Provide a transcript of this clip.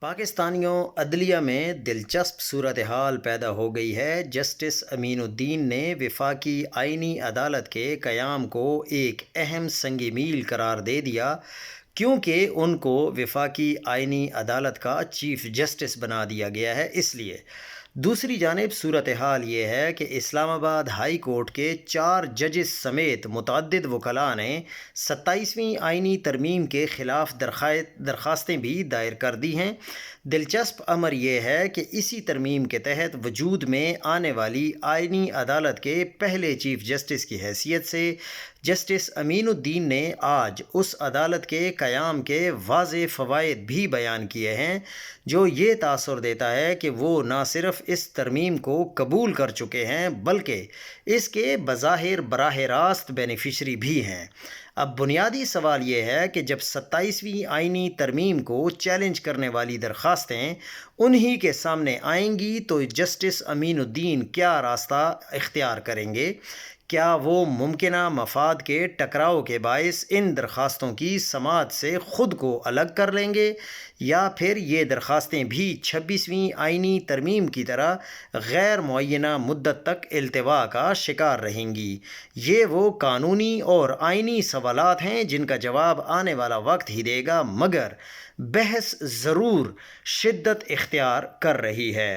پاکستانیوں عدلیہ میں دلچسپ صورتحال پیدا ہو گئی ہے۔ جسٹس امین الدین نے وفاقی آئینی عدالت کے قیام کو ایک اہم سنگ میل قرار دے دیا، کیونکہ ان کو وفاقی آئینی عدالت کا چیف جسٹس بنا دیا گیا ہے۔ اس لیے دوسری جانب صورتحال یہ ہے کہ اسلام آباد ہائی کورٹ کے 4 ججز سمیت متعدد وکلاء نے 27ویں آئینی ترمیم کے خلاف درخواستیں بھی دائر کر دی ہیں۔ دلچسپ امر یہ ہے کہ اسی ترمیم کے تحت وجود میں آنے والی آئینی عدالت کے پہلے چیف جسٹس کی حیثیت سے جسٹس امین الدین نے آج اس عدالت کے قیام کے واضح فوائد بھی بیان کیے ہیں، جو یہ تاثر دیتا ہے کہ وہ نہ صرف اس ترمیم کو قبول کر چکے ہیں بلکہ اس کے بظاہر براہ راست بینیفیشری بھی ہیں۔ اب بنیادی سوال یہ ہے کہ جب 27ویں آئینی ترمیم کو چیلنج کرنے والی درخواستیں انہی کے سامنے آئیں گی تو جسٹس امین الدین کیا راستہ اختیار کریں گے؟ کیا وہ ممکنہ مفاد کے ٹکراؤ کے باعث ان درخواستوں کی سماعت سے خود کو الگ کر لیں گے، یا پھر یہ درخواستیں بھی 26ویں آئینی ترمیم کی طرح غیر معینہ مدت تک التوا کا شکار رہیں گی؟ یہ وہ قانونی اور آئینی سوالات ہیں جن کا جواب آنے والا وقت ہی دے گا، مگر بحث ضرور شدت اختیار کر رہی ہے۔